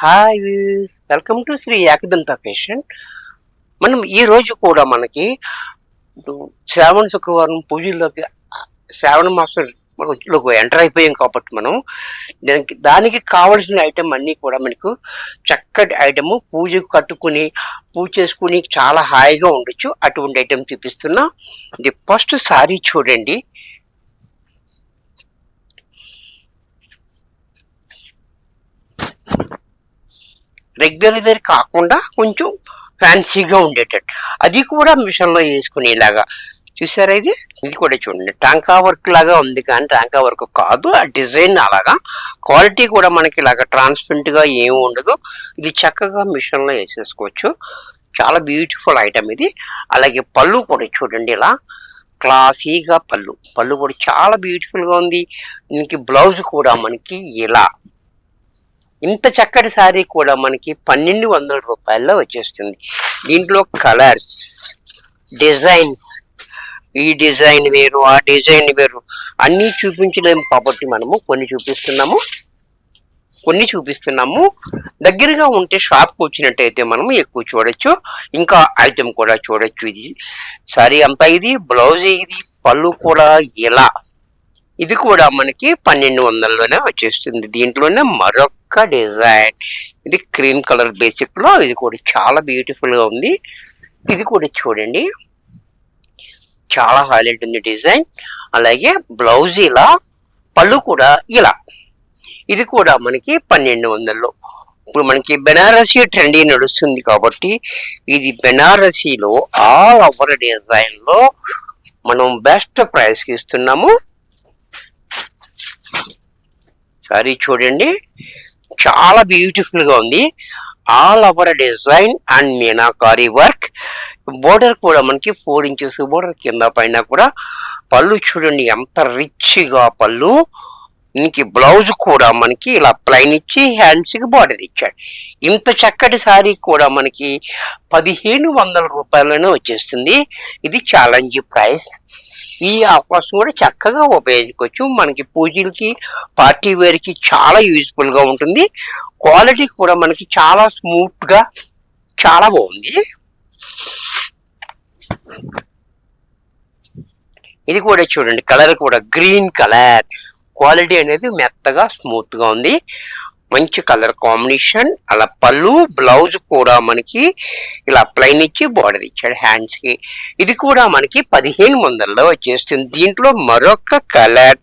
Hi views, welcome to Shri Ekadanta fashion. మనం ఈ రోజు కూడా మనకి శ్రావణ శుక్రవారం పూజల్లోకి శ్రావణ మాసం మనలోకి ఎంటర్ అయిపోయాం కాబట్టి మనం దానికి కావలసిన ఐటెం అన్నీ కూడా మనకు చక్కటి ఐటమ్ పూజకు కట్టుకుని పూజ చేసుకుని చాలా హాయిగా ఉండొచ్చు. అటువంటి ఐటెం చూపిస్తున్నా. ఇది ఫస్ట్ సారీ చూడండి. రెగ్యులర్ వేర్ కాకుండా కొంచెం ఫ్యాన్సీగా ఉండేటట్టు, అది కూడా మిషన్లో వేసుకునేలాగా చూసారా. ఇది కూడా చూడండి, టాంకా వర్క్ లాగా ఉంది కానీ టాంకా వర్క్ కాదు. ఆ డిజైన్ అలాగా, క్వాలిటీ కూడా మనకి ఇలాగా ట్రాన్స్పరెంట్గా ఏమి ఉండదు. ఇది చక్కగా మిషన్లో వేసేసుకోవచ్చు. చాలా బ్యూటిఫుల్ ఐటమ్ ఇది. అలాగే పళ్ళు కూడా చూడండి, ఇలా క్లాసీగా పళ్ళు కూడా చాలా బ్యూటిఫుల్గా ఉంది. దీనికి బ్లౌజ్ కూడా మనకి ఇలా ఇంత చక్కటి శారీ కూడా మనకి 1200 రూపాయల్లో వచ్చేస్తుంది. దీంట్లో కలర్స్, డిజైన్స్, ఈ డిజైన్ వేరు ఆ డిజైన్ వేరు అన్నీ చూపించలేము కాబట్టి మనము కొన్ని చూపిస్తున్నాము. దగ్గరగా ఉంటే షాప్కి వచ్చినట్టయితే మనము ఎక్కువ చూడొచ్చు, ఇంకా ఐటెం కూడా చూడొచ్చు. ఇది శారీ అంతా, ఇది బ్లౌజ్, ఇది పళ్ళు కూడా ఇలా. ఇది కూడా మనకి 1200లోనే వచ్చేస్తుంది. దీంట్లోనే మరొక డిజైన్, ఇది క్రీమ్ కలర్ బేసిక్ లో, ఇది కూడా చాలా బ్యూటిఫుల్ గా ఉంది. ఇది కూడా చూడండి, చాలా హైలైట్ ఉంది డిజైన్. అలాగే బ్లౌజ్ ఇలా, పళ్ళు కూడా ఇలా. ఇది కూడా మనకి 1200లో. ఇప్పుడు మనకి బెనారసీ ట్రెండీ నడుస్తుంది కాబట్టి ఇది బెనారసీలో ఆల్ ఓవర్ డిజైన్ లో మనం బెస్ట్ ప్రైస్ కి ఇస్తున్నాము. సారీ చూడండి, చాలా బ్యూటిఫుల్ గా ఉంది. All over design and meenakari work. Border కూడా మనకి 4 ఇంచెస్ బోర్డర్, కింద పైన కూడా. పళ్ళు చూడండి ఎంత రిచ్ గా పళ్ళు. దీనికి బ్లౌజ్ కూడా మనకి ఇలా ప్లైన్ ఇచ్చి హ్యాండ్స్ కి బార్డర్ ఇచ్చాడు. ఇంత చక్కటి సారీ కూడా మనకి 1500 రూపాయలనే వచ్చేస్తుంది. ఇది ఛాలెంజ్ ప్రైస్. ఈ అవకాశం కూడా చక్కగా ఉపయోగించుకోవచ్చు. మనకి పూజలకి, పార్టీ వేర్ కి చాలా యూజ్ఫుల్ గా ఉంటుంది. క్వాలిటీ కూడా మనకి చాలా స్మూత్ గా చాలా బాగుంది. ఇది కూడా చూడండి, కలర్ కూడా గ్రీన్ కలర్. క్వాలిటీ అనేది మెత్తగా స్మూత్ గా ఉంది. మంచి కలర్ కాంబినేషన్. అలా పళ్ళు, బ్లౌజ్ కూడా మనకి ఇలా ప్లైన్ ఇచ్చి బార్డర్ ఇచ్చాడు హ్యాండ్స్ కి. ఇది కూడా మనకి 1500లో వచ్చేస్తుంది. దీంట్లో మరొక కలర్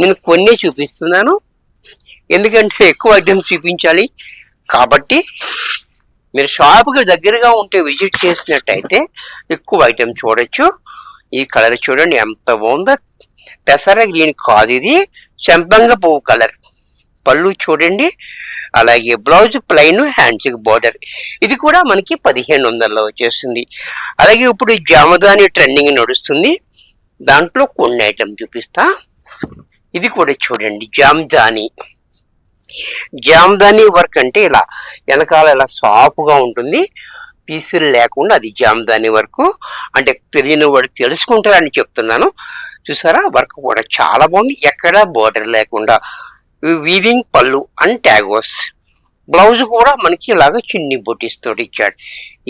నేను కొన్ని చూపిస్తున్నాను, ఎందుకంటే ఎక్కువ ఐటమ్స్ చూపించాలి కాబట్టి. మీరు షాప్కి దగ్గరగా ఉంటే విజిట్ చేసినట్టయితే ఎక్కువ ఐటమ్ చూడొచ్చు. ఈ కలర్ చూడండి ఎంత బాగుందో. పెసర గ్రీన్ కాదు, ఇది చెంపంగ పువ్వు కలర్. పళ్ళు చూడండి, అలాగే బ్లౌజ్ ప్లైన్, హ్యాండ్స్ కి బార్డర్. ఇది కూడా మనకి 1500లో వచ్చేస్తుంది. అలాగే ఇప్పుడు జామదాని ట్రెండింగ్ నడుస్తుంది, దాంట్లో కొన్ని ఐటమ్ చూపిస్తా. ఇది కూడా చూడండి, జామదాని వర్క్ అంటే ఇలా వెనకాల ఇలా సాఫ్ట్గా ఉంటుంది, పీసులు లేకుండా. అది జామదాని వర్క్ అంటే తెలియని వాడు తెలుసుకుంటారని చెప్తున్నాను. చూసారా, వర్క్ కూడా చాలా బాగుంది, ఎక్కడ బోర్డర్ లేకుండా. వీవింగ్ పళ్ళు అండ్ ట్యాగోస్. బ్లౌజ్ కూడా మనకి ఇలాగ చిన్ని బొటిస్ తోటి ఇచ్చాడు.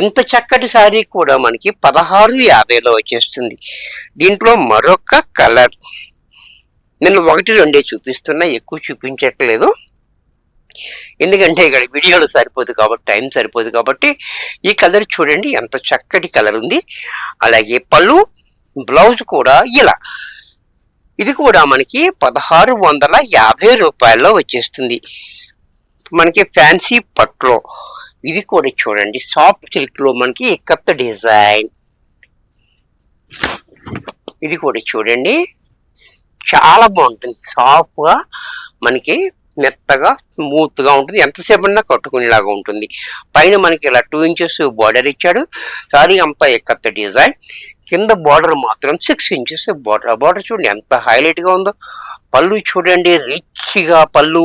ఇంత చక్కటి శారీ కూడా మనకి 1650లో వచ్చేస్తుంది. దీంట్లో మరొక కలర్ నేను 1-2 చూపిస్తున్నా, ఎక్కువ చూపించట్లేదు ఎందుకంటే ఇక్కడ వీడియోలు సరిపోదు కాబట్టి, టైం సరిపోదు కాబట్టి. ఈ కలర్ చూడండి ఎంత చక్కటి కలర్ ఉంది. అలాగే పళ్ళు, బ్లౌజ్ కూడా ఇలా. ఇది కూడా మనకి 1650 రూపాయల్లో వచ్చేస్తుంది. మనకి ఫ్యాన్సీ పట్లో. ఇది కూడా చూడండి, సాఫ్ట్ సిల్క్ లో మనకి కొత్త డిజైన్. ఇది కూడా చూడండి, చాలా బాగుంటుంది. సాఫ్ట్ గా మనకి మెత్తగా స్మూత్ గా ఉంటుంది, ఎంతసేపు అన్నా కట్టుకునేలాగా ఉంటుంది. పైన మనకి ఇలా 2 ఇంచెస్ బార్డర్ ఇచ్చాడు. సారీ అంతా కొత్త డిజైన్. కింద బార్డర్ మాత్రం 6 ఇంచెస్ బార్డర్. బార్డర్ చూడండి ఎంత హైలైట్ గా ఉందో. పళ్ళు చూడండి రిచ్ గా పళ్ళు.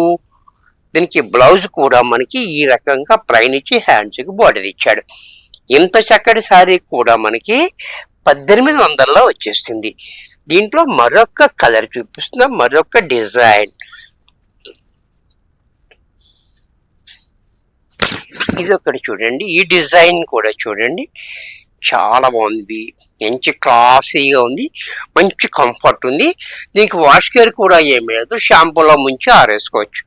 దీనికి బ్లౌజ్ కూడా మనకి ఈ రకంగా ప్లైన్ ఇచ్చి హ్యాండ్స్ కి బార్డర్ ఇచ్చాడు. ఇంత చక్కటి శారీ కూడా మనకి 1800లో వచ్చేస్తుంది. దీంట్లో మరొక కలర్ చూపిస్తున్నా, మరొక డిజైన్. ఇది ఒకటి చూడండి, ఈ డిజైన్ కూడా చూడండి, చాలా బాగుంది, మంచి క్లాసీగా ఉంది, మంచి కంఫర్ట్ ఉంది. దీనికి వాష్ కేర్ కూడా ఏమి లేదు, షాంపూలో ముంచి ఆరేసుకోవచ్చు.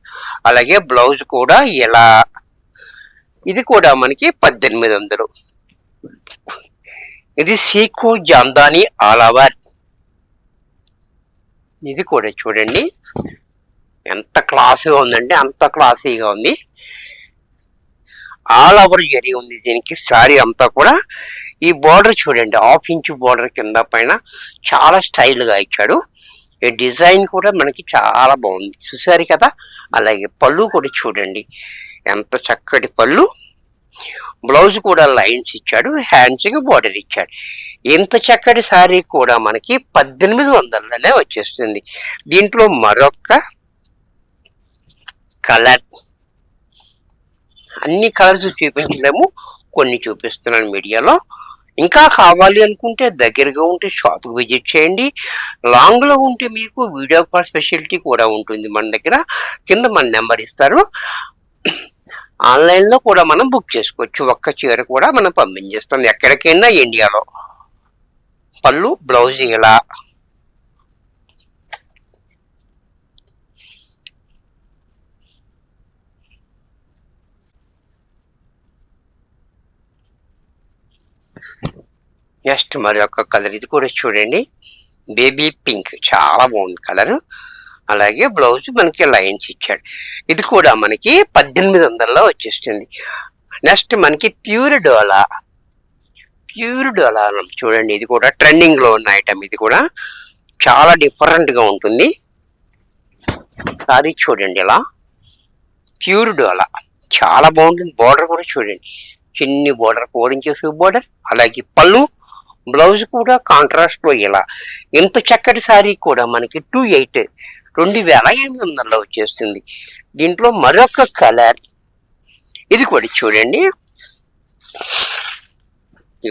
అలాగే బ్లౌజ్ కూడా ఇలా, ఇది కూడా మనకి 1800. ఇది సీకు జామ్దాని ఆల్ ఓవర్. ఇది కూడా చూడండి ఎంత క్లాసీగా ఉందంటే అంత క్లాసీగా ఉంది. ఆల్ ఓవర్ జరీ ఉంది దీనికి, సారీ అంతా కూడా. ఈ బోర్డర్ చూడండి, 1/2 ఇంచ్ బోర్డర్ కింద పైన చాలా స్టైల్గా ఇచ్చాడు. ఈ డిజైన్ కూడా మనకి చాలా బాగుంది, చూసారు కదా. అలాగే పళ్ళు కూడా చూడండి ఎంత చక్కటి పళ్ళు. బ్లౌజ్ కూడా లైన్స్ ఇచ్చాడు, హ్యాండ్స్కి బోర్డర్ ఇచ్చాడు. ఇంత చక్కటి సారీ కూడా మనకి 1800లోనే వచ్చేస్తుంది. దీంట్లో మరొక కలర్, అన్ని కలర్స్ చూపించలేము, కొన్ని చూపిస్తున్నాను మీడియాలో. ఇంకా కావాలి అనుకుంటే దగ్గరగా ఉంటే షాప్కి విజిట్ చేయండి. లాంగ్లో ఉంటే మీకు వీడియో కాల్ ఫెసిలిటీ కూడా ఉంటుంది మన దగ్గర. కింద మన నెంబర్ ఇస్తారు, ఆన్లైన్లో కూడా మనం బుక్ చేసుకోవచ్చు. ఒక్క చీర కూడా మనం పంపించేస్తాం ఎక్కడికైనా ఇండియాలో. పళ్ళు బ్లౌజ్ ఇలా, నెక్స్ట్ మరి ఒక కలర్, ఇది కూడా చూడండి బేబీ పింక్, చాలా బాగుంది కలర్. అలాగే బ్లౌజ్ మనకి లైన్స్ ఇచ్చాడు. ఇది కూడా మనకి 1800లో వచ్చేస్తుంది. నెక్స్ట్ మనకి ప్యూర్ డోలా చూడండి, ఇది కూడా ట్రెండింగ్ లో ఉన్న ఐటమ్. ఇది కూడా చాలా డిఫరెంట్ గా ఉంటుంది. సారీ చూడండి ఇలా ప్యూర్ డోలా, చాలా బాగుంటుంది. బోర్డర్ కూడా చూడండి, చిన్ని బోర్డర్, 4 ఇంచెస్ బోర్డర్. అలాగే పళ్ళు బ్లౌజ్ కూడా కాంట్రాస్ట్ లో ఇలా. ఇంత చక్కటి సారీ కూడా మనకి 2800లో వచ్చేస్తుంది. దీంట్లో మరొక కలర్, ఇది కూడా చూడండి,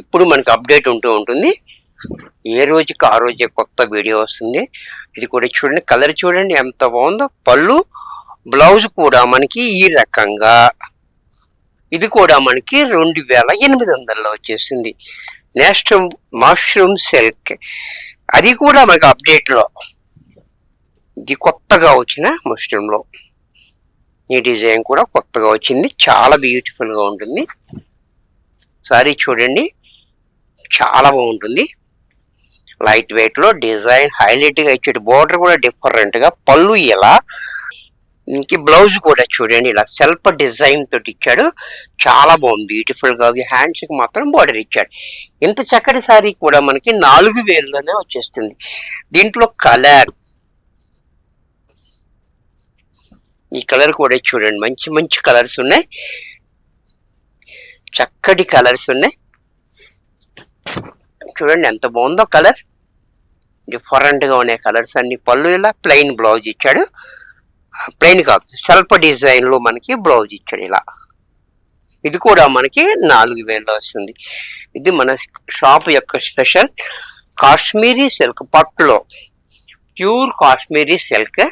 ఎప్పుడు మనకి అప్డేట్ ఉంటూ ఉంటుంది, ఏ రోజుకి ఆ రోజే కొత్త వీడియో వస్తుంది. ఇది కూడా చూడండి, కలర్ చూడండి ఎంత బాగుందో. పళ్ళు బ్లౌజ్ కూడా మనకి ఈ రకంగా, ఇది కూడా మనకి 2800లో వచ్చేసింది. నెక్స్ట్ మష్రూమ్ సిల్క్, అది కూడా మనకి అప్డేట్ లో, ఇది కొత్తగా వచ్చిన మష్రూమ్ లో. ఈ డిజైన్ కూడా కొత్తగా వచ్చింది, చాలా బ్యూటిఫుల్ గా ఉంటుంది. సారీ చూడండి చాలా బాగుంటుంది, లైట్ వెయిట్ లో డిజైన్ హైలైట్ గా ఇచ్చాడు. బోర్డర్ కూడా డిఫరెంట్ గా, పళ్ళు ఇలా, ఇంక బ్లౌజ్ కూడా చూడండి ఇలా సెల్ఫ్ డిజైన్ తోటి ఇచ్చాడు, చాలా బాగుంది, బ్యూటిఫుల్ గా. హ్యాండ్స్ కి మాత్రం బోర్డర్ ఇచ్చాడు. ఇంత చక్కటి సారీ కూడా మనకి 4000లోనే వచ్చేస్తుంది. దీంట్లో కలర్, ఈ కలర్ కూడా చూడండి, మంచి మంచి కలర్స్ ఉన్నాయి, చక్కటి కలర్స్ ఉన్నాయి. చూడండి ఎంత బాగుందో కలర్, డిఫరెంట్ గా ఉన్నాయి కలర్స్ అన్ని. పళ్ళు ఇలా ప్లెయిన్ బ్లౌజ్ ఇచ్చాడు, ప్లెయిన్ కాదు సెల్ఫ్ డిజైన్ లో మనకి బ్లౌజ్ ఇచ్చాడు ఇలా. ఇది కూడా మనకి 4000లో వస్తుంది. ఇది మన షాప్ యొక్క స్పెషల్ కాశ్మీరీ సిల్క్, పట్టులో ప్యూర్ కాశ్మీరీ సిల్క్.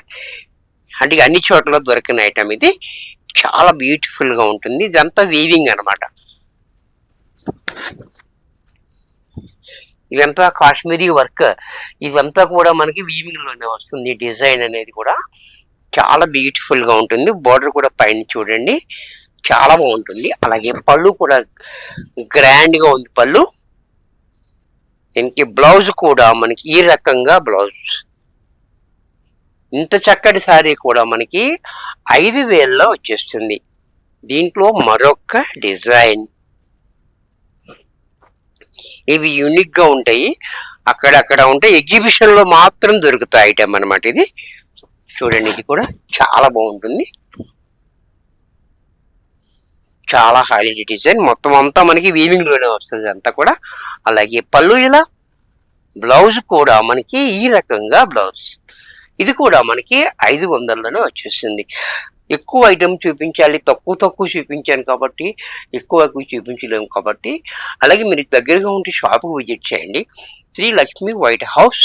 అంటే అన్ని చోట్ల దొరికిన ఐటమ్ ఇది, చాలా బ్యూటిఫుల్ గా ఉంటుంది. ఇదంతా వీవింగ్ అనమాట, ఇదంతా కాశ్మీరీ వర్క్, ఇదంతా కూడా మనకి వీవింగ్ లోనే వస్తుంది. డిజైన్ అనేది కూడా చాలా బ్యూటిఫుల్ గా ఉంటుంది. బోర్డర్ కూడా పైన చూడండి చాలా బాగుంటుంది. అలాగే పళ్ళు కూడా గ్రాండ్ గా ఉంది పళ్ళు. దీనికి బ్లౌజ్ కూడా మనకి ఈ రకంగా బ్లౌజ్. ఇంత చక్కటి సారీ కూడా మనకి 5000లో వచ్చేస్తుంది. దీంట్లో మరొక డిజైన్, ఇవి యూనిక్ గా ఉంటాయి, అక్కడక్కడ ఉంటాయి, ఎగ్జిబిషన్ లో మాత్రం దొరుకుతాయి ఐటమ్ అనమాట. ఇది చూడండి, ఇది కూడా చాలా బాగుంటుంది, చాలా హైలైట్ డిజైన్. మొత్తం అంతా మనకి వీవింగ్ లోనే వస్తుంది అంతా కూడా. అలాగే పళ్ళు ఇలా, బ్లౌజ్ కూడా మనకి ఈ రకంగా బ్లౌజ్. ఇది కూడా మనకి 500లోనే వచ్చేస్తుంది. ఎక్కువ ఐటమ్ చూపించాలి, తక్కువ చూపించాను కాబట్టి ఎక్కువ చూపించలేము కాబట్టి. అలాగే మీరు దగ్గరగా ఉంటే షాప్కి విజిట్ చేయండి. Shri Lakshmi white house,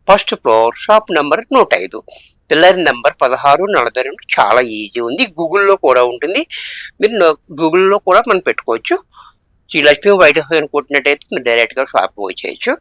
first floor, shop number 105. Pillar number 1642 చాలా ఈజీ ఉంది. గూగుల్‌లో కూడా ఉంటుంది. మీరు గూగుల్‌లో కూడా మనం పెట్టుకోవచ్చు. శ్రీ లక్ష్మీ వైట్ హౌస్ అని కొట్టినట్టయితే మీరు డైరెక్ట్‌గా షాప్‌కి వచ్చేయచ్చు.